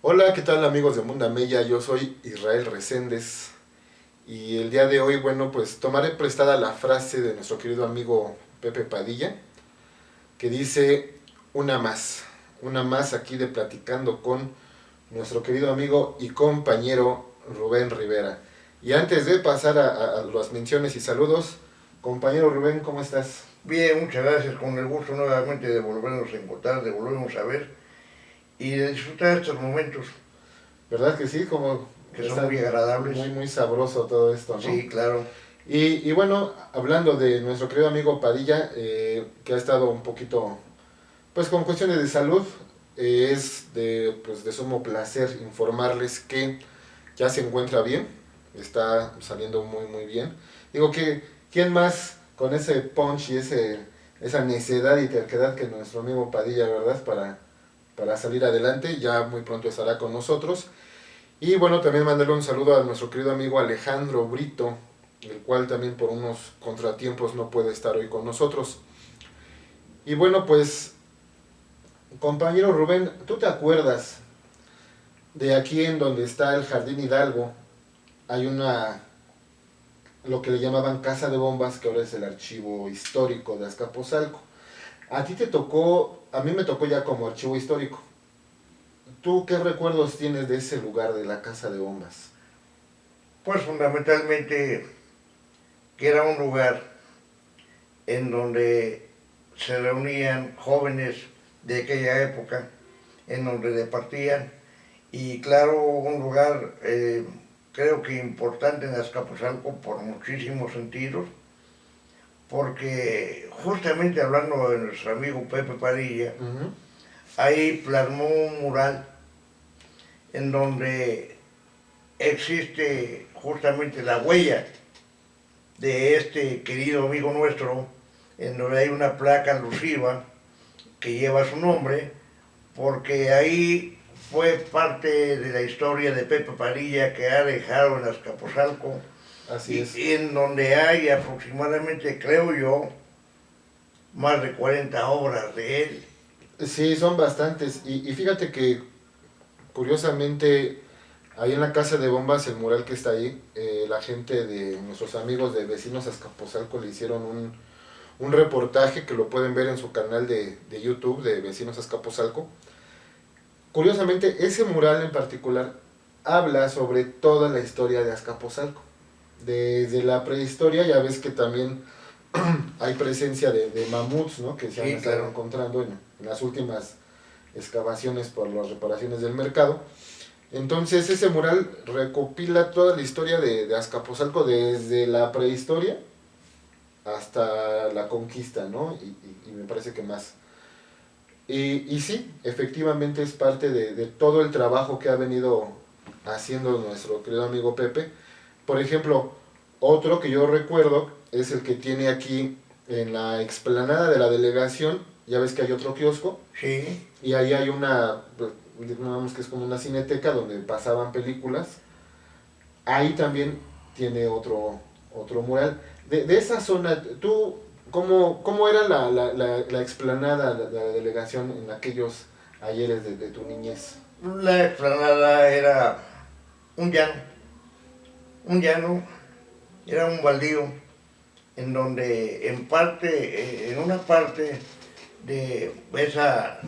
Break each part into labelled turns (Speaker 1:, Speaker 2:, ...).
Speaker 1: Hola, ¿qué tal amigos de Munda Mella? Yo soy Israel Reséndez y el día de hoy, bueno, pues tomaré prestada la frase de nuestro querido amigo Pepe Padilla que dice una más aquí de platicando con nuestro querido amigo y compañero Rubén Rivera. Y antes de pasar a las menciones y saludos, compañero Rubén, ¿cómo estás?
Speaker 2: Bien, muchas gracias, con el gusto nuevamente de volvernos a encontrar, de volvernos a ver y de disfrutar estos momentos
Speaker 1: ¿Verdad que sí? Como
Speaker 2: que son
Speaker 1: está
Speaker 2: muy agradables.
Speaker 1: muy sabroso todo esto, ¿no?
Speaker 2: Sí, claro.
Speaker 1: Y bueno, hablando de nuestro querido amigo Padilla, que ha estado un poquito, pues con cuestiones de salud, es de sumo placer informarles que ya se encuentra bien, está saliendo muy bien. Digo que, ¿quién más con ese punch y esa necedad y terquedad que nuestro amigo Padilla, ¿verdad? Para salir adelante, ya muy pronto estará con nosotros. Y bueno, también mandarle un saludo a nuestro querido amigo Alejandro Brito, el cual también por unos contratiempos no puede estar hoy con nosotros. Y bueno, pues, compañero Rubén, ¿tú te acuerdas de aquí en donde está el Jardín Hidalgo? Hay lo que le llamaban Casa de Bombas, que ahora es el archivo histórico de Azcapotzalco. A ti te tocó, a mí me tocó ya como archivo histórico. ¿Tú qué recuerdos tienes de ese lugar de la Casa de Bombas?
Speaker 2: Pues fundamentalmente que era un lugar en donde se reunían jóvenes de aquella época, en donde departían y claro, un lugar creo que importante en Azcapotzalco por muchísimos sentidos, porque justamente hablando de nuestro amigo Pepe Padilla,
Speaker 1: Ujú.
Speaker 2: ahí plasmó un mural en donde existe justamente la huella de este querido amigo nuestro, en donde hay una placa alusiva que lleva su nombre, porque ahí fue parte de la historia de Pepe Padilla que ha dejado en Azcapotzalco
Speaker 1: Así
Speaker 2: y
Speaker 1: es.
Speaker 2: en donde hay aproximadamente, creo yo, más de 40 obras de él.
Speaker 1: Sí, son bastantes. Y fíjate que curiosamente ahí en la Casa de Bombas, el mural que está ahí, la gente de nuestros amigos de Vecinos Azcapotzalco le hicieron un reportaje que lo pueden ver en su canal de YouTube de Vecinos Azcapotzalco. Curiosamente, ese mural en particular habla sobre toda la historia de Azcapotzalco. Desde la prehistoria, ya ves que también hay presencia de mamuts, ¿no? Que se han
Speaker 2: Sí,
Speaker 1: estado
Speaker 2: claro.
Speaker 1: encontrando en las últimas excavaciones por las reparaciones del mercado. Entonces ese mural recopila toda la historia de Azcapotzalco desde la prehistoria hasta la conquista, ¿no? Y me parece que más. Y sí, efectivamente es parte de todo el trabajo que ha venido haciendo nuestro querido amigo Pepe. Por ejemplo, otro que yo recuerdo es el que tiene aquí en la explanada de la delegación. Ya ves que hay otro kiosco
Speaker 2: Sí.
Speaker 1: y ahí hay digamos que es como una cineteca donde pasaban películas. Ahí también tiene otro mural. De esa zona, ¿tú cómo era la explanada de la delegación en aquellos ayeres de tu niñez?
Speaker 2: La explanada era un llano, un llano, era un baldío en donde en parte, en una parte de esa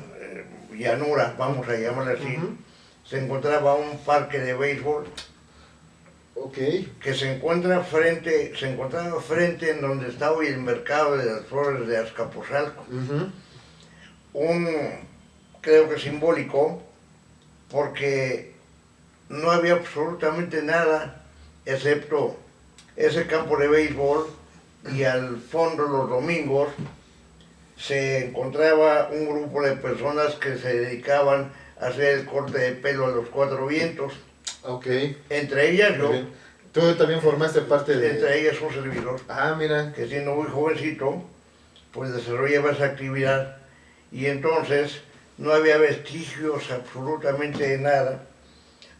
Speaker 2: llanura, vamos a llamarla así,
Speaker 1: Ujú.
Speaker 2: se encontraba un parque de béisbol
Speaker 1: Ok.
Speaker 2: que se encontraba frente en donde está hoy el mercado de las flores de Azcapotzalco.
Speaker 1: Ujú.
Speaker 2: Un, creo que simbólico, porque no había absolutamente nada excepto ese campo de béisbol y al fondo los domingos se encontraba un grupo de personas que se dedicaban a hacer el corte de pelo a los cuatro vientos,
Speaker 1: Ok.
Speaker 2: entre ellas
Speaker 1: Muy
Speaker 2: yo,
Speaker 1: bien. Tú también formaste parte de...
Speaker 2: entre ellas un servidor,
Speaker 1: Ah, mira.
Speaker 2: que siendo muy jovencito, pues desarrollaba esa actividad y entonces no había vestigios absolutamente de nada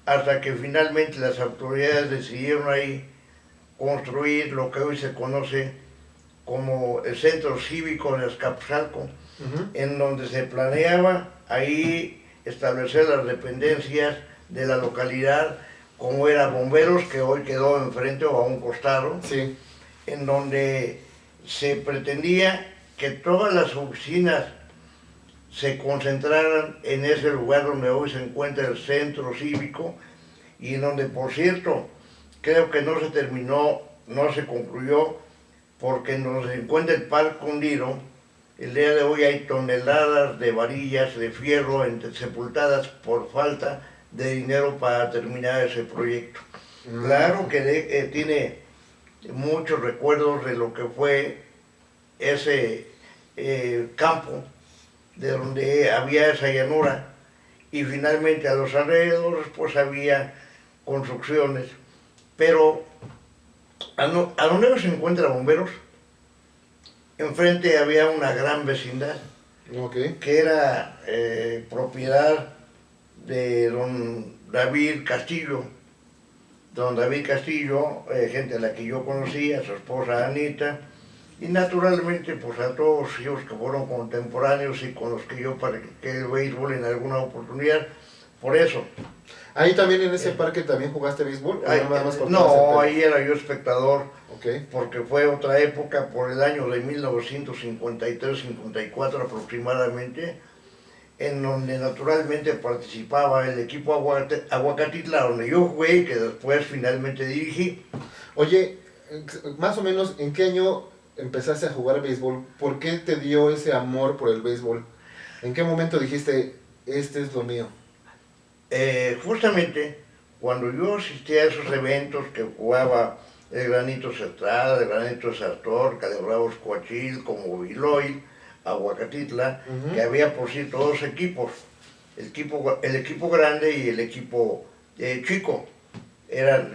Speaker 2: hasta que finalmente las autoridades decidieron ahí construir lo que hoy se conoce como el Centro Cívico de Azcapotzalco,
Speaker 1: Ujú.
Speaker 2: en donde se planeaba ahí establecer las dependencias de la localidad, como era Bomberos, que hoy quedó enfrente o a un costado,
Speaker 1: Sí.
Speaker 2: en donde se pretendía que todas las oficinas se concentraran en ese lugar donde hoy se encuentra el centro cívico y en donde, por cierto, creo que no se terminó, no se concluyó, porque en donde se encuentra el Parque Hundido, el día de hoy hay toneladas de varillas de fierro sepultadas por falta de dinero para terminar ese proyecto. Claro que tiene muchos recuerdos de lo que fue ese campo, de donde había esa llanura, y finalmente a los alrededores pues había construcciones, pero a donde se encuentra Bomberos, enfrente había una gran vecindad,
Speaker 1: Ok.
Speaker 2: que era propiedad de don David Castillo. Don David Castillo, gente a la que yo conocía, su esposa Anita, y naturalmente pues a todos ellos que fueron contemporáneos y con los que yo practiqué el béisbol en alguna oportunidad. Por eso.
Speaker 1: Ahí también en ese parque también jugaste béisbol, ¿o
Speaker 2: Ahí,
Speaker 1: nada más cortabas el
Speaker 2: no,
Speaker 1: pelo?
Speaker 2: ahí era yo espectador,
Speaker 1: Ok.
Speaker 2: porque fue otra época, por el año de 1953-54 aproximadamente, en donde naturalmente participaba el equipo Aguacatitla, donde yo jugué y que después finalmente dirigí.
Speaker 1: Oye, más o menos, ¿en qué año empezaste a jugar béisbol? ¿Por qué te dio ese amor por el béisbol? ¿En qué momento dijiste, este es lo mío?
Speaker 2: Justamente cuando yo asistía a esos eventos que jugaba el Granito Estrada, el Granito Sartor, Calebravos Coachil, como Viloy, Aguacatitla, que había por cierto dos equipos, el equipo grande y el equipo chico. Eran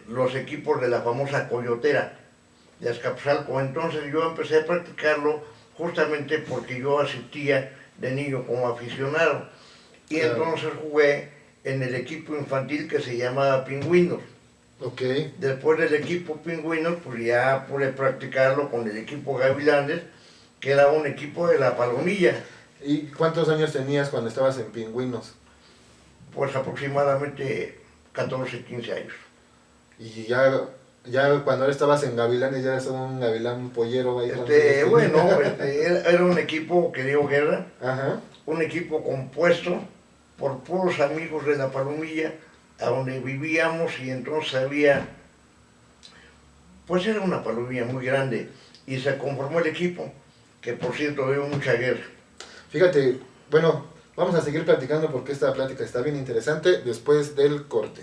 Speaker 2: los equipos de la famosa Coyotera de Azcapotzalco. Entonces yo empecé a practicarlo justamente porque yo asistía de niño como aficionado. Y
Speaker 1: Claro.
Speaker 2: entonces jugué en el equipo infantil que se llamaba Pingüinos.
Speaker 1: Ok.
Speaker 2: Después del equipo Pingüinos, pues ya pude practicarlo con el equipo Gavilanes, que era un equipo de la Palomilla.
Speaker 1: ¿Y cuántos años tenías cuando estabas en Pingüinos?
Speaker 2: Pues aproximadamente 14, 15 años.
Speaker 1: Y ya cuando estabas en Gavilanes ya eras un gavilán pollero ahí.
Speaker 2: Bueno, era un equipo que dio guerra,
Speaker 1: Ajá.
Speaker 2: un equipo compuesto por puros amigos de la Palomilla, a donde vivíamos, y entonces había, pues era una Palomilla muy grande, y se conformó el equipo, que por cierto dio mucha guerra.
Speaker 1: Fíjate, bueno, vamos a seguir platicando porque esta plática está bien interesante después del corte.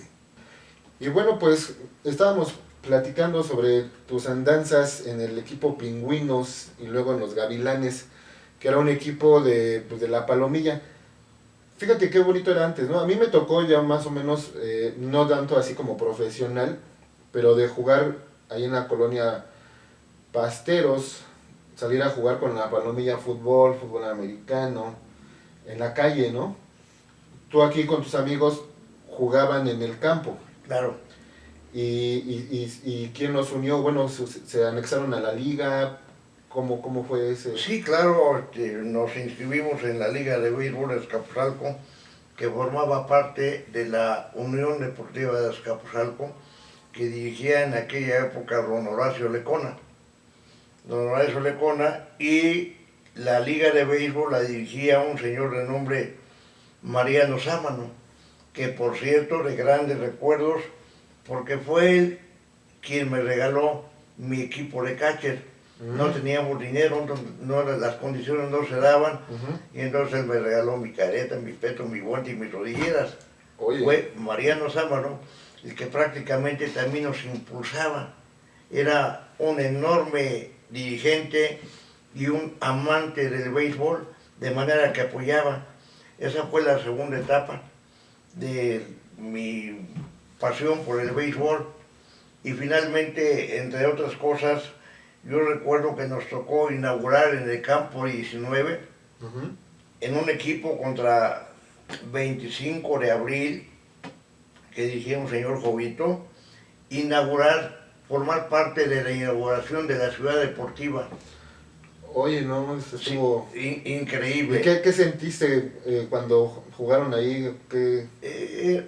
Speaker 1: Y bueno, pues estábamos platicando sobre tus andanzas en el equipo Pingüinos y luego en los Gavilanes, que era un equipo pues de la Palomilla. Fíjate qué bonito era antes, ¿no? A mí me tocó ya más o menos, no tanto así como profesional, pero de jugar ahí en la colonia Pasteros, salir a jugar con la Palomilla fútbol americano, en la calle, ¿no? Tú aquí con tus amigos jugaban en el campo.
Speaker 2: Claro.
Speaker 1: ¿Y quién nos unió? Bueno, se anexaron a la liga. ¿Cómo fue ese?
Speaker 2: Sí, claro, nos inscribimos en la Liga de Béisbol de Azcapotzalco, que formaba parte de la Unión Deportiva de Azcapotzalco, que dirigía en aquella época don Horacio Lecona. Don Horacio Lecona, y la Liga de Béisbol la dirigía un señor de nombre Mariano Sámano, que por cierto de grandes recuerdos, porque fue él quien me regaló mi equipo de catcher. No teníamos dinero, las condiciones no se daban, y entonces él me regaló mi careta, mi peto, mi guante y mis rodilleras.
Speaker 1: Oye.
Speaker 2: Fue Mariano Sámano el que prácticamente también nos impulsaba. Era un enorme dirigente y un amante del béisbol, de manera que apoyaba. Esa fue la segunda etapa de mi pasión por el béisbol, y finalmente, entre otras cosas, yo recuerdo que nos tocó inaugurar en el campo 19, en un equipo contra 25 de abril, que dirigía un señor Jovito, formar parte de la inauguración de la ciudad deportiva.
Speaker 1: Oye, no, estuvo...
Speaker 2: Sí, increíble.
Speaker 1: ¿Y qué sentiste cuando jugaron ahí? ¿Qué?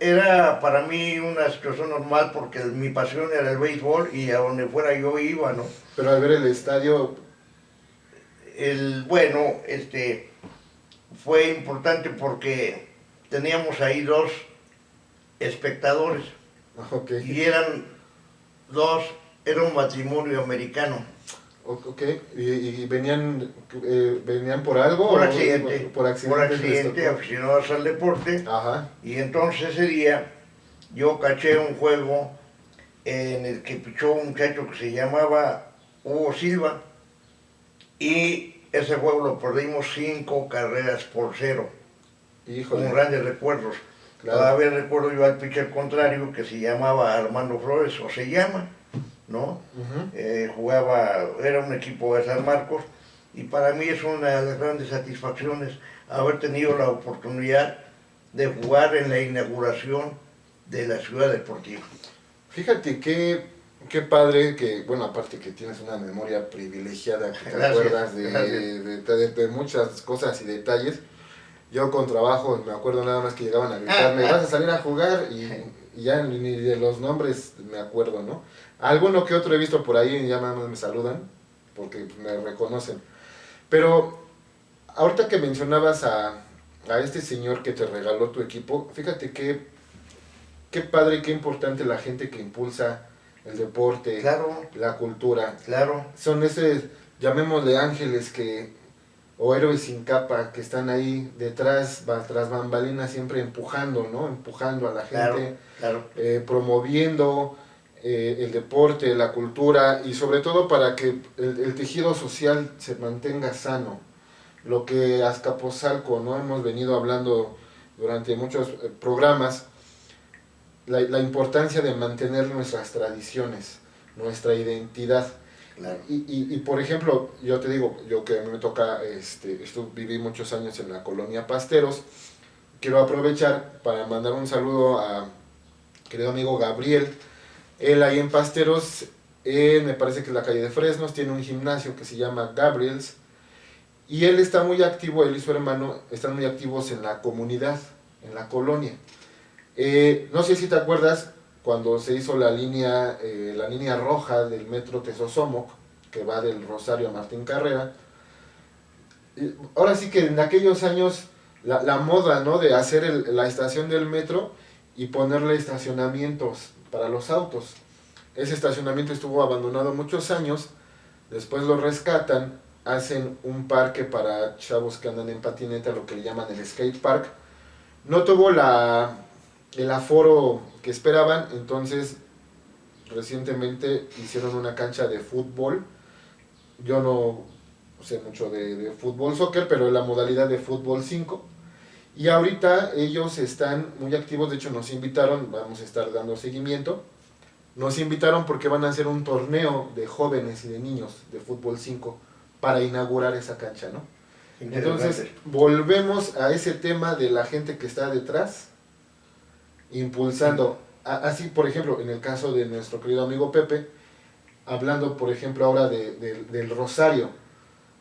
Speaker 2: Era para mí una situación normal porque mi pasión era el béisbol y a donde fuera yo iba, ¿no?
Speaker 1: Pero al ver el estadio,
Speaker 2: Bueno, fue importante porque teníamos ahí dos espectadores
Speaker 1: ok,
Speaker 2: y era un matrimonio americano.
Speaker 1: ok, y venían por algo
Speaker 2: Por
Speaker 1: o
Speaker 2: accidente,
Speaker 1: por accidente les tocó?
Speaker 2: aficionados al deporte.
Speaker 1: Ajá,
Speaker 2: Y entonces ese día yo caché un juego en el que pichó un muchacho que se llamaba Hugo Silva y ese juego lo perdimos 5 carreras por 0,
Speaker 1: híjole,
Speaker 2: con grandes recuerdos.
Speaker 1: claro,
Speaker 2: Todavía recuerdo yo al pitcher contrario que se llamaba Armando Flores, o se llama, ¿no?
Speaker 1: ujú.
Speaker 2: Era un equipo de San Marcos y para mí es una de las grandes satisfacciones haber tenido la oportunidad de jugar en la inauguración de la ciudad deportiva.
Speaker 1: Fíjate qué padre que, bueno, aparte que tienes una memoria privilegiada, que te
Speaker 2: Gracias,
Speaker 1: acuerdas
Speaker 2: gracias.
Speaker 1: de muchas cosas y detalles. Yo con trabajo me acuerdo nada más que llegaban a gritarme, vas a salir a jugar y ya ni de los nombres me acuerdo, ¿no? Alguno que otro he visto por ahí y ya nada más me saludan porque me reconocen. Pero ahorita que mencionabas a este señor que te regaló tu equipo, fíjate qué padre y qué importante la gente que impulsa el deporte,
Speaker 2: Claro,
Speaker 1: la cultura.
Speaker 2: claro,
Speaker 1: Son ese, llamémosle ángeles o héroes sin capa que están ahí detrás, tras bambalinas, siempre empujando, ¿no? Empujando a la
Speaker 2: claro,
Speaker 1: gente,
Speaker 2: claro.
Speaker 1: promoviendo el deporte, la cultura y sobre todo para que el tejido social se mantenga sano. Lo que Azcapotzalco, ¿no? Hemos venido hablando durante muchos programas, la importancia de mantener nuestras tradiciones, nuestra identidad.
Speaker 2: Claro.
Speaker 1: Y por ejemplo, yo te digo, yo que a mí me toca, viví muchos años en la colonia Pasteros, quiero aprovechar para mandar un saludo a querido amigo Gabriel. Él ahí en Pasteros, me parece que es la calle de Fresnos, tiene un gimnasio que se llama Gabriel's, y él está muy activo, él y su hermano están muy activos en la comunidad, en la colonia. No sé si te acuerdas cuando se hizo la línea roja del metro Tesosomoc, que va del Rosario a Martín Carrera. Ahora sí que en aquellos años la moda, ¿no? De hacer la estación del metro y ponerle estacionamientos para los autos. Ese estacionamiento estuvo abandonado muchos años, después lo rescatan, hacen un parque para chavos que andan en patineta, lo que le llaman el skate park. No tuvo el aforo que esperaban, entonces recientemente hicieron una cancha de fútbol. Yo no sé mucho de fútbol soccer, pero es la modalidad de fútbol 5. Y ahorita ellos están muy activos, de hecho nos invitaron, vamos a estar dando seguimiento. Nos invitaron porque van a hacer un torneo de jóvenes y de niños de fútbol 5 para inaugurar esa cancha, ¿no? Entonces volvemos a ese tema de la gente que está detrás impulsando. Así, por ejemplo, en el caso de nuestro querido amigo Pepe, hablando, por ejemplo, ahora del Rosario,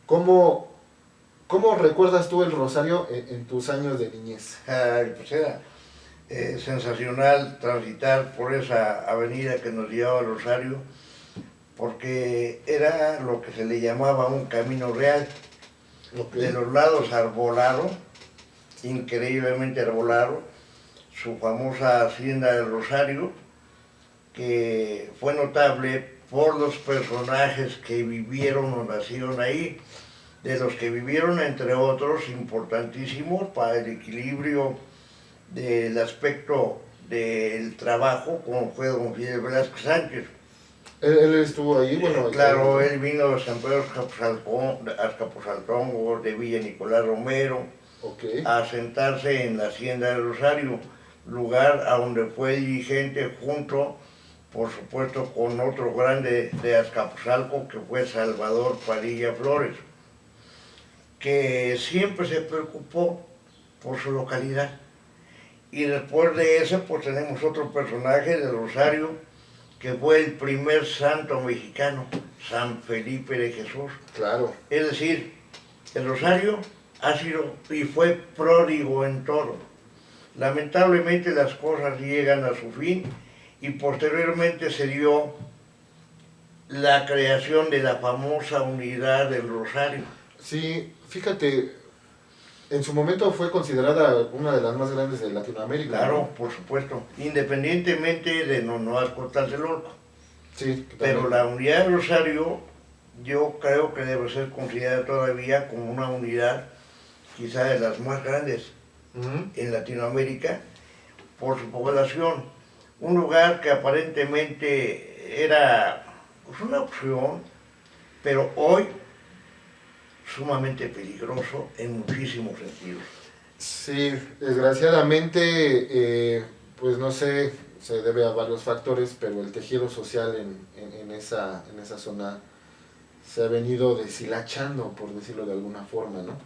Speaker 1: ¿cómo recuerdas tú el Rosario en tus años de niñez?
Speaker 2: Pues era sensacional transitar por esa avenida que nos llevaba al Rosario, porque era lo que se le llamaba un camino real.
Speaker 1: Okay.
Speaker 2: De los lados arbolado, increíblemente arbolado, su famosa hacienda del Rosario, que fue notable por los personajes que vivieron o nacieron ahí, de los que vivieron entre otros importantísimos para el equilibrio del aspecto del trabajo, como fue don Fidel Velázquez Sánchez.
Speaker 1: Él estuvo ahí, bueno.
Speaker 2: Claro, él vino de San Pedro Azcapotzalcóyotl, de Villa Nicolás Romero,
Speaker 1: Okay.
Speaker 2: a asentarse en la hacienda del Rosario, lugar a donde fue dirigente junto, por supuesto, con otro grande de Azcapotzalco, que fue Salvador Padilla Flores, que siempre se preocupó por su localidad. Y después de ese, pues tenemos otro personaje del Rosario, que fue el primer santo mexicano, San Felipe de Jesús.
Speaker 1: Claro.
Speaker 2: Es decir, el Rosario ha sido y fue pródigo en todo. Lamentablemente las cosas llegan a su fin y posteriormente se dio la creación de la famosa unidad del Rosario.
Speaker 1: Sí, fíjate, en su momento fue considerada una de las más grandes de Latinoamérica,
Speaker 2: Claro,
Speaker 1: ¿no?
Speaker 2: por supuesto, independientemente de Nonoalco-Tlatelolco.
Speaker 1: Sí,
Speaker 2: Pero
Speaker 1: totalmente.
Speaker 2: la unidad del Rosario yo creo que debe ser considerada todavía como una unidad quizá de las más grandes
Speaker 1: Ujú.
Speaker 2: en Latinoamérica por su población. Un lugar que aparentemente era pues, una opción, pero hoy sumamente peligroso en muchísimos sentidos.
Speaker 1: Sí, desgraciadamente, pues no sé, se debe a varios factores, pero el tejido social en esa zona se ha venido deshilachando, por decirlo de alguna forma, ¿no?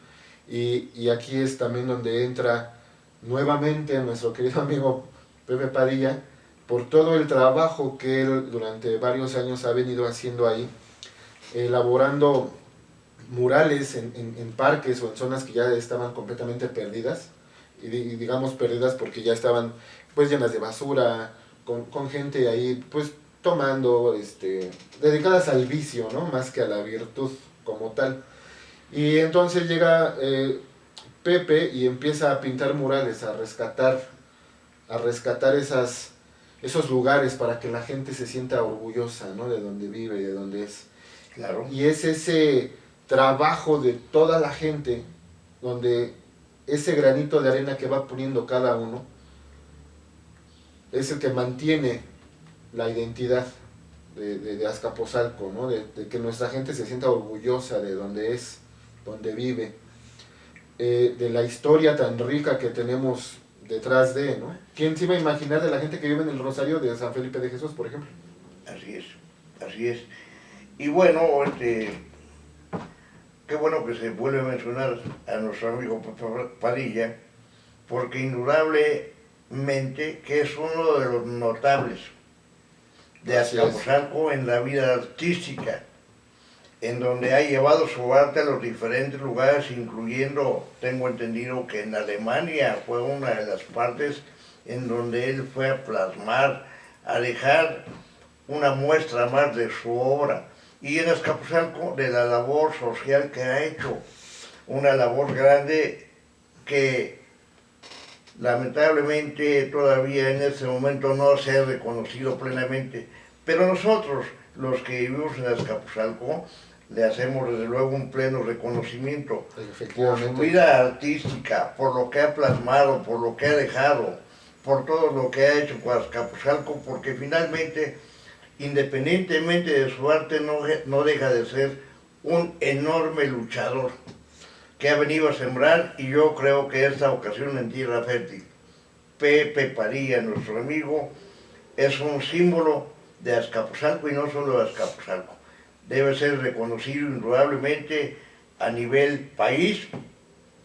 Speaker 1: Y aquí es también donde entra nuevamente nuestro querido amigo Pepe Padilla, por todo el trabajo que él durante varios años ha venido haciendo ahí, elaborando murales en parques o en zonas que ya estaban completamente perdidas, y digamos perdidas porque ya estaban pues llenas de basura, con gente ahí pues tomando, dedicadas al vicio, ¿no? Más que a la virtud como tal. Y entonces llega Pepe y empieza a pintar murales, a rescatar esos lugares para que la gente se sienta orgullosa, ¿no? De donde vive y de donde es.
Speaker 2: Claro,
Speaker 1: Y es ese trabajo de toda la gente, donde ese granito de arena que va poniendo cada uno, es el que mantiene la identidad de Azcapotzalco, ¿no? De que nuestra gente se sienta orgullosa de donde es, donde vive, de la historia tan rica que tenemos detrás de, ¿no? ¿Quién se iba a imaginar de la gente que vive en el Rosario de San Felipe de Jesús, por ejemplo?
Speaker 2: así es, así es. Y bueno, qué bueno que se vuelve a mencionar a nuestro amigo Padilla, porque indudablemente que es uno de los notables de
Speaker 1: Así es.
Speaker 2: Azcapotzalco en la vida artística, en donde ha llevado su arte a los diferentes lugares, incluyendo, tengo entendido que en Alemania fue una de las partes en donde él fue a plasmar, a dejar una muestra más de su obra. Y en Azcapotzalco de la labor social que ha hecho, una labor grande que lamentablemente todavía en este momento no se ha reconocido plenamente. Pero nosotros, los que vivimos en Azcapotzalco, le hacemos desde luego un pleno reconocimiento por su
Speaker 1: Efectivamente.
Speaker 2: vida artística, por lo que ha plasmado, por lo que ha dejado, por todo lo que ha hecho por Azcapotzalco, porque finalmente, independientemente de su arte, no deja de ser un enorme luchador que ha venido a sembrar, y yo creo que esta ocasión en tierra fértil. Pepe Padilla, nuestro amigo, es un símbolo de Azcapotzalco y no solo de Azcapotzalco. Debe ser reconocido indudablemente a nivel país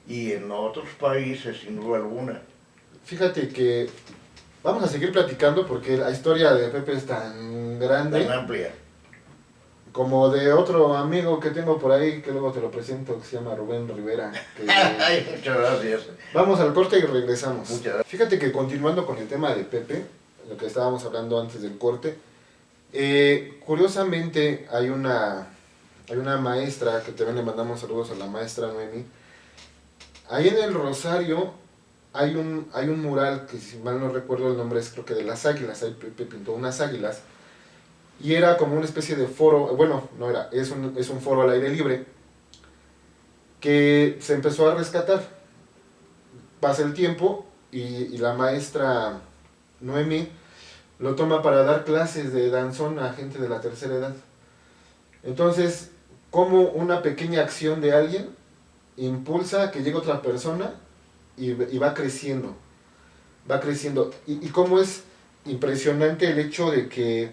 Speaker 2: y en otros países sin duda alguna.
Speaker 1: Fíjate que vamos a seguir platicando porque la historia de Pepe es tan
Speaker 2: Tan
Speaker 1: grande
Speaker 2: amplia.
Speaker 1: como de otro amigo que tengo por ahí, que luego te lo presento, que se llama Rubén Rivera.
Speaker 2: Ay, muchas gracias.
Speaker 1: Vamos al corte y regresamos.
Speaker 2: Muchas gracias.
Speaker 1: Fíjate que continuando con el tema de Pepe, lo que estábamos hablando antes del corte, curiosamente hay una maestra, que también le mandamos saludos a la maestra Noemi. Ahí en el Rosario hay un mural que, si mal no recuerdo el nombre, es creo que de las águilas. Ahí Pepe pintó unas águilas y era como una especie de foro, bueno, no era, es un foro al aire libre que se empezó a rescatar. Pasa el tiempo y la maestra Noemi lo toma para dar clases de danzón a gente de la tercera edad. Entonces, como una pequeña acción de alguien impulsa a que llegue otra persona y va creciendo, va creciendo. Y cómo es impresionante el hecho de que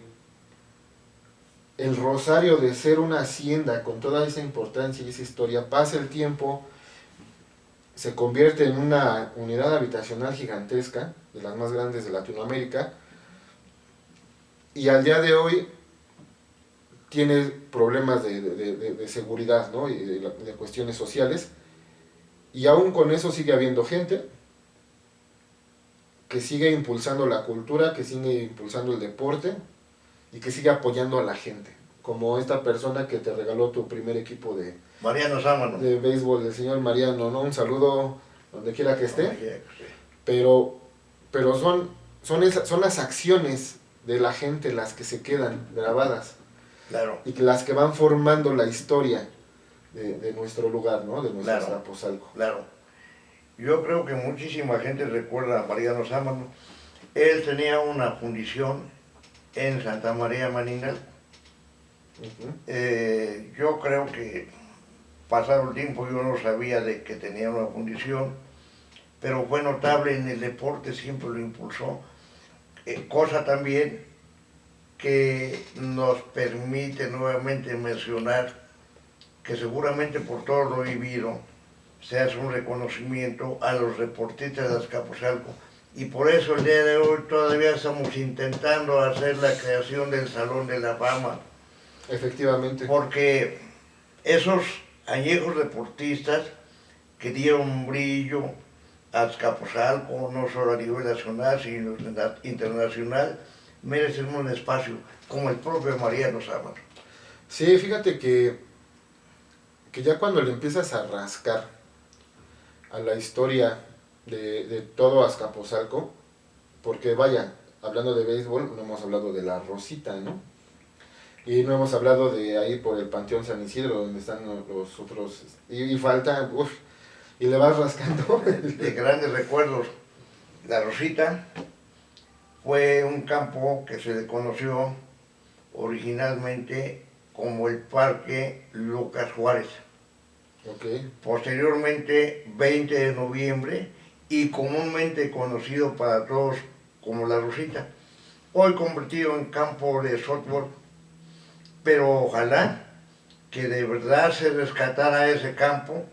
Speaker 1: el Rosario, de ser una hacienda con toda esa importancia y esa historia, pasa el tiempo, se convierte en una unidad habitacional gigantesca, de las más grandes de Latinoamérica, y al día de hoy tiene problemas de seguridad, ¿no? Y de cuestiones sociales, y aún con eso sigue habiendo gente que sigue impulsando la cultura, que sigue impulsando el deporte y que sigue apoyando a la gente. Como esta persona que te regaló tu primer equipo
Speaker 2: Mariano Sámano.
Speaker 1: De béisbol, el señor Mariano, ¿no? Un saludo donde quiera que esté.
Speaker 2: Sí.
Speaker 1: Pero son las acciones de la gente las que se quedan grabadas.
Speaker 2: Claro.
Speaker 1: Y las que van formando la historia de nuestro lugar, ¿no? De nuestro Azcapotzalco.
Speaker 2: Claro. Yo creo que muchísima gente recuerda a Mariano Sámano. Él tenía una fundición en Santa María Maninal. Yo creo que pasado el tiempo yo no sabía de que tenía una fundición, pero fue notable en el deporte, siempre lo impulsó. Cosa también que nos permite nuevamente mencionar que seguramente por todo lo vivido se hace un reconocimiento a los deportistas de Azcapotzalco, y por eso el día de hoy todavía estamos intentando hacer la creación del Salón de la Fama.
Speaker 1: Efectivamente.
Speaker 2: Porque esos añejos deportistas que dieron brillo a Azcapotzalco, no solo a nivel nacional, sino internacional, merecen un espacio, como el propio Mariano Sámano.
Speaker 1: Sí, fíjate que ya cuando le empiezas a rascar a la historia de todo Azcapotzalco, porque vaya, hablando de béisbol, no hemos hablado de la Rosita, ¿no? Y no hemos hablado de ahí por el Panteón San Isidro, donde están los otros, y falta, y le vas rascando.
Speaker 2: De grandes recuerdos. La Rosita fue un campo que se le conoció originalmente como el Parque Lucas Juárez.
Speaker 1: Okay.
Speaker 2: Posteriormente, 20 de noviembre, y comúnmente conocido para todos como La Rosita. Hoy convertido en campo de softball, pero ojalá que de verdad se rescatara ese campo,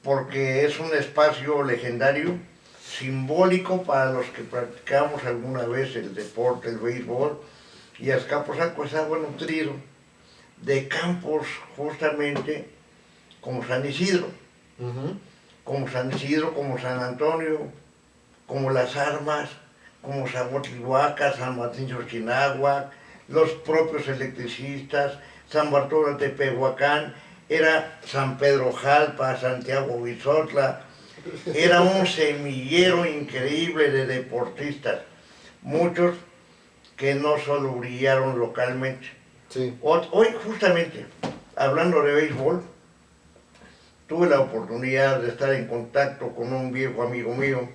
Speaker 2: porque es un espacio legendario, simbólico para los que practicamos alguna vez el deporte, el béisbol, y Azcapotzalco estaba nutrido de campos justamente como San Isidro, como San Isidro, como San Antonio, como Las Armas, como Zahualtlihuaca, San Martín Xochinahuac, los propios electricistas, San Bartolo de Tepehuacán, era San Pedro Jalpa, Santiago Guizotla, era un semillero increíble de deportistas, muchos que no solo brillaron localmente.
Speaker 1: Sí.
Speaker 2: Hoy justamente, hablando de béisbol, tuve la oportunidad de estar en contacto con un viejo amigo mío,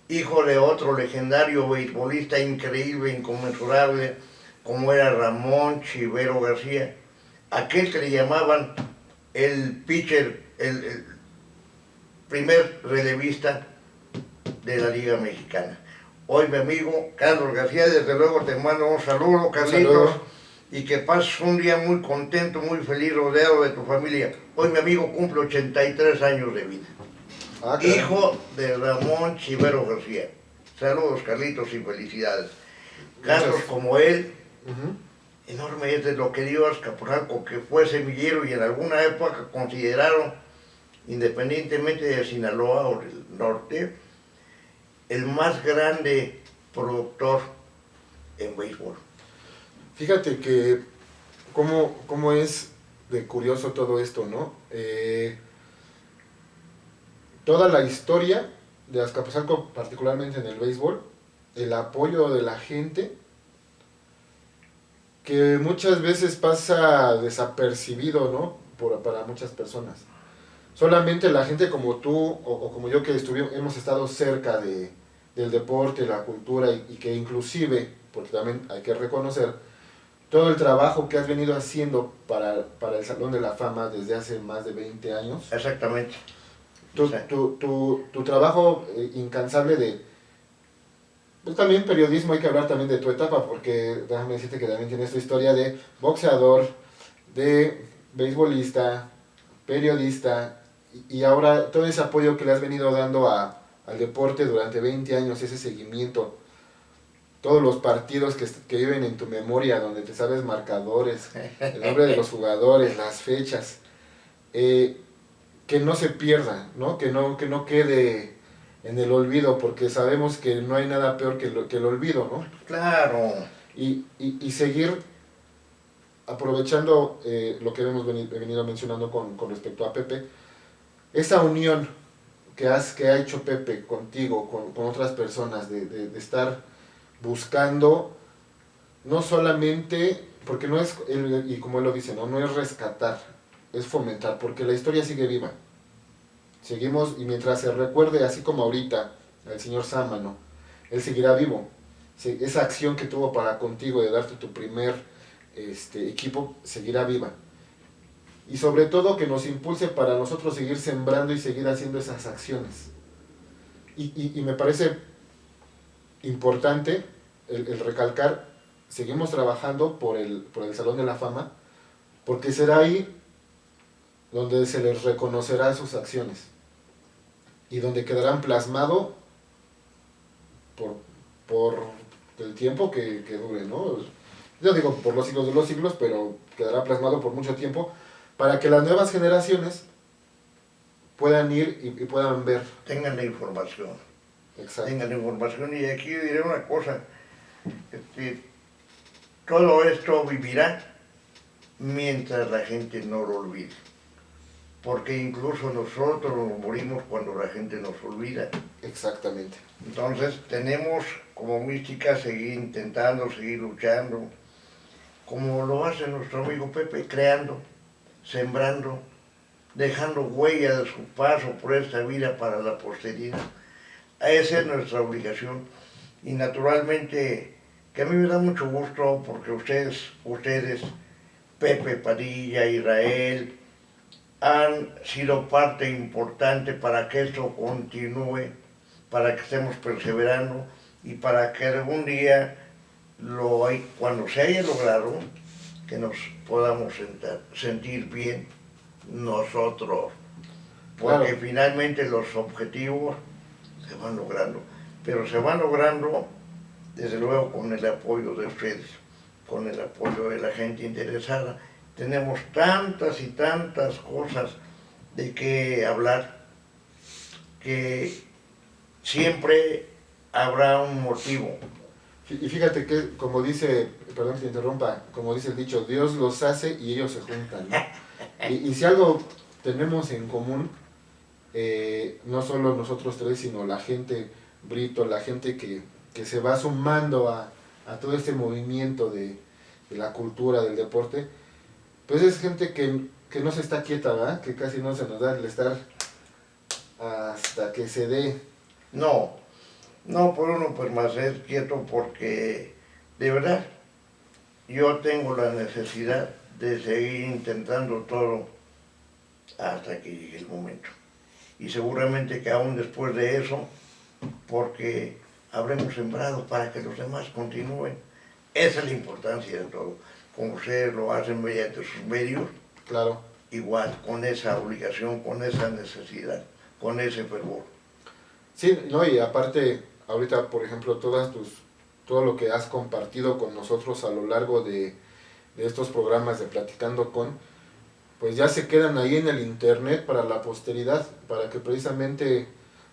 Speaker 2: hijo de otro legendario beisbolista increíble, inconmensurable, como era Ramón Chivero García, aquel que le llamaban el pitcher, el primer relevista de la Liga Mexicana. Hoy mi amigo Carlos García, desde luego te mando un saludo, Carlitos, y que pases un día muy contento, muy feliz, rodeado de tu familia. Hoy mi amigo cumple 83 años de vida. Hijo de Ramón Chivero García. Saludos, Carlitos, y felicidades. Carlos, como él, enorme es de lo que dio Azcapotzalco, que fue semillero y en alguna época consideraron, independientemente de Sinaloa o del norte, el más grande productor en béisbol.
Speaker 1: Fíjate que cómo es de curioso todo esto, ¿no? Toda la historia de Azcapotzalco, particularmente en el béisbol, el apoyo de la gente, que muchas veces pasa desapercibido, ¿no? Para muchas personas. Solamente la gente como tú o como yo que hemos estado cerca del deporte, la cultura y que inclusive, porque también hay que reconocer, todo el trabajo que has venido haciendo para el Salón de la Fama desde hace más de 20 años.
Speaker 2: Exactamente.
Speaker 1: Tu trabajo incansable de... Pues también periodismo, hay que hablar también de tu etapa, porque déjame decirte que también tienes tu historia de boxeador, de beisbolista, periodista, y ahora todo ese apoyo que le has venido dando al deporte durante 20 años, ese seguimiento, todos los partidos que viven en tu memoria, donde te sabes marcadores, el nombre de los jugadores, las fechas, que no se pierda, ¿no? Que no quede en el olvido, porque sabemos que no hay nada peor que el olvido, ¿no?
Speaker 2: Claro.
Speaker 1: Y seguir aprovechando lo que hemos venido mencionando con respecto a Pepe, esa unión que ha hecho Pepe contigo, con otras personas, de estar buscando, no solamente, porque no es, y como él lo dice, no es rescatar, es fomentar, porque la historia sigue viva. Seguimos, y mientras se recuerde, así como ahorita, al señor Sámano, él seguirá vivo. Esa acción que tuvo para contigo de darte tu primer equipo seguirá viva. Y sobre todo que nos impulse para nosotros seguir sembrando y seguir haciendo esas acciones. Y me parece importante el recalcar, seguimos trabajando por el Salón de la Fama, porque será ahí donde se les reconocerá sus acciones y donde quedarán plasmado por el tiempo que dure, ¿no? Yo digo por los siglos de los siglos, pero quedará plasmado por mucho tiempo para que las nuevas generaciones puedan ir y puedan ver.
Speaker 2: Tengan la información.
Speaker 1: Exacto.
Speaker 2: Tengan la información. Y aquí diré una cosa. Todo esto vivirá mientras la gente no lo olvide. Porque incluso nosotros nos morimos cuando la gente nos olvida.
Speaker 1: Exactamente.
Speaker 2: Entonces tenemos como mística seguir intentando, seguir luchando, como lo hace nuestro amigo Pepe, creando, sembrando, dejando huella de su paso por esta vida para la posteridad. Esa es nuestra obligación. Y naturalmente, que a mí me da mucho gusto porque ustedes, Pepe, Padilla, Israel, han sido parte importante para que esto continúe, para que estemos perseverando y para que algún día, cuando se haya logrado, que nos podamos sentir bien nosotros, porque
Speaker 1: Claro.
Speaker 2: finalmente los objetivos se van logrando, pero se van logrando desde luego con el apoyo de ustedes, con el apoyo de la gente interesada. Tenemos tantas y tantas cosas de qué hablar que siempre habrá un motivo.
Speaker 1: Y fíjate que, como dice, perdón que te interrumpa, como dice el dicho, Dios los hace y ellos se juntan, ¿no? Y si algo tenemos en común, no solo nosotros tres, sino la gente, Brito, la gente que se va sumando a todo este movimiento de la cultura, del deporte, pues es gente que no se está quieta, ¿verdad? Que casi no se nos da el estar hasta que se dé.
Speaker 2: No por uno permanecer quieto porque de verdad yo tengo la necesidad de seguir intentando todo hasta que llegue el momento. Y seguramente que aún después de eso, porque habremos sembrado para que los demás continúen. Esa es la importancia de todo. Como ustedes lo hacen mediante sus medios,
Speaker 1: Claro.
Speaker 2: igual, con esa obligación, con esa necesidad, con ese fervor.
Speaker 1: Sí, no, y aparte, ahorita, por ejemplo, todo lo que has compartido con nosotros a lo largo de estos programas de Platicando con, pues ya se quedan ahí en el internet para la posteridad, para que precisamente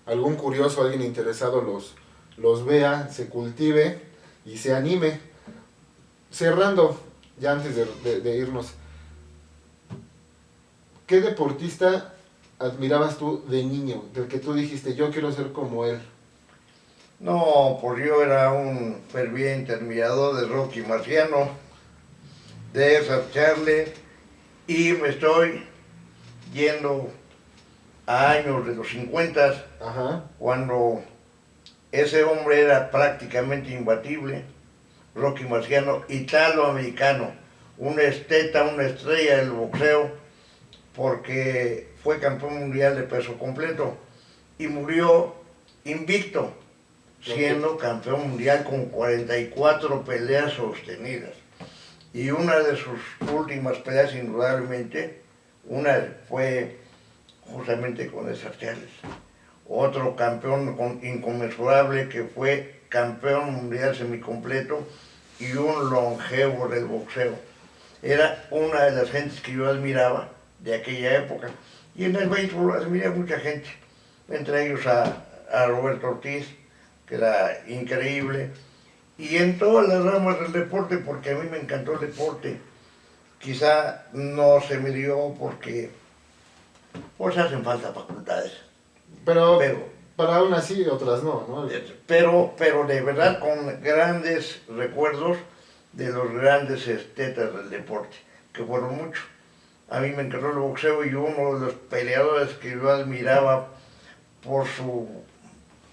Speaker 1: algún curioso, alguien interesado los vea, se cultive y se anime. Cerrando, ya antes de irnos, ¿qué deportista admirabas tú de niño, del que tú dijiste, yo quiero ser como él?
Speaker 2: No, pues yo era un ferviente admirador de Rocky Marciano, de esa Charlie, y me estoy yendo a años de los 50,
Speaker 1: Ajá.
Speaker 2: cuando ese hombre era prácticamente imbatible, Rocky Marciano, italoamericano, una esteta, una estrella del boxeo, porque fue campeón mundial de peso completo y murió invicto, siendo campeón mundial con 44 peleas sostenidas. Y una de sus últimas peleas, indudablemente, una fue justamente con esas Charles. Otro campeón inconmensurable que fue campeón mundial semicompleto y un longevo del boxeo. Era una de las gentes que yo admiraba de aquella época. Y en el béisbol admiré a mucha gente, entre ellos a a Roberto Ortiz, que era increíble, y en todas las ramas del deporte, porque a mí me encantó el deporte. Quizá no se me dio porque pues hacen falta facultades,
Speaker 1: Pero
Speaker 2: pero,
Speaker 1: para aún así otras no, ¿no?
Speaker 2: pero de verdad con grandes recuerdos de los grandes estetas del deporte, que fueron muchos. A mí me encantó el boxeo y uno de los peleadores que yo admiraba por su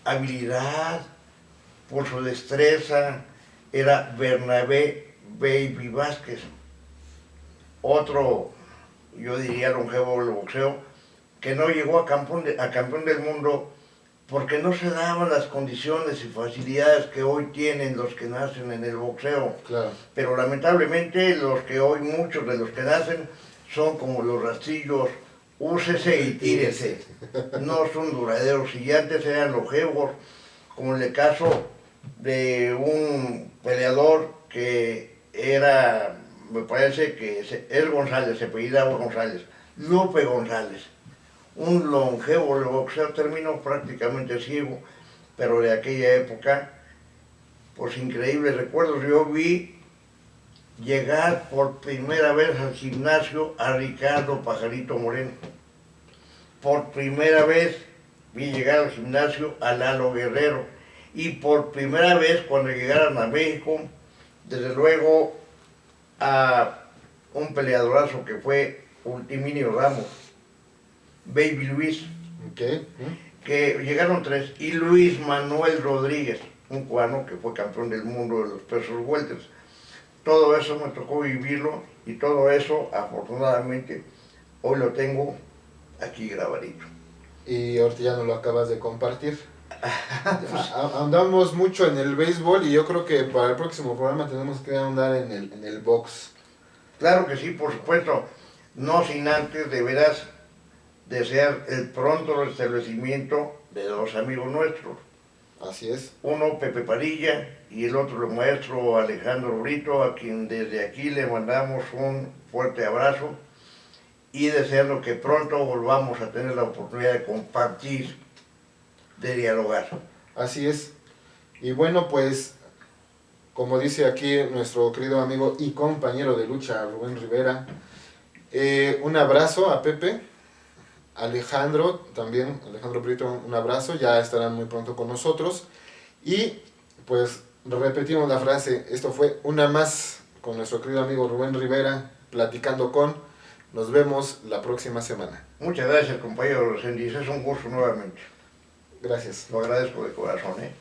Speaker 2: habilidad, por su destreza, era Bernabé Baby Vázquez. Otro, yo diría, longevo del boxeo, que no llegó a campeón del mundo porque no se daban las condiciones y facilidades que hoy tienen los que nacen en el boxeo.
Speaker 1: Claro.
Speaker 2: Pero lamentablemente los que hoy, muchos de los que nacen, son como los rastrillos, úsese y tírese. No son duraderos. Y antes eran longevos, como en el caso de un peleador que era, me parece que es González, se apellidaba González, Lupe González. Un longevo de boxeo, terminó prácticamente ciego, pero de aquella época, pues increíbles recuerdos. Yo vi llegar por primera vez al gimnasio a Ricardo Pajarito Moreno. Por primera vez vi llegar al gimnasio a Lalo Guerrero. Y por primera vez cuando llegaron a México, desde luego a un peleadorazo que fue Ultiminio Ramos, Baby Luis,
Speaker 1: Okay.
Speaker 2: que llegaron tres, y Luis Manuel Rodríguez, un cubano que fue campeón del mundo de los pesos welters. Todo eso me tocó vivirlo y todo eso, afortunadamente, hoy lo tengo aquí grabadito.
Speaker 1: Y ahorita ya nos lo acabas de compartir. Andamos mucho en el béisbol y yo creo que para el próximo programa tenemos que andar en el box.
Speaker 2: Claro que sí, por supuesto, no sin antes de veras desear el pronto restablecimiento de dos amigos nuestros.
Speaker 1: Así es.
Speaker 2: Uno, Pepe Padilla, y el otro, el maestro Alejandro Brito, a quien desde aquí le mandamos un fuerte abrazo y deseando que pronto volvamos a tener la oportunidad de compartir, de dialogar.
Speaker 1: Así es. Y bueno, pues, como dice aquí nuestro querido amigo y compañero de lucha, Rubén Rivera, un abrazo a Pepe, Alejandro también, Alejandro Brito, un abrazo, ya estarán muy pronto con nosotros. Y pues repetimos la frase, esto fue una más con nuestro querido amigo Rubén Rivera, platicando con, nos vemos la próxima semana.
Speaker 2: Muchas gracias, compañero Resendiz, es un gusto nuevamente.
Speaker 1: Gracias.
Speaker 2: Lo agradezco de corazón, ¿eh?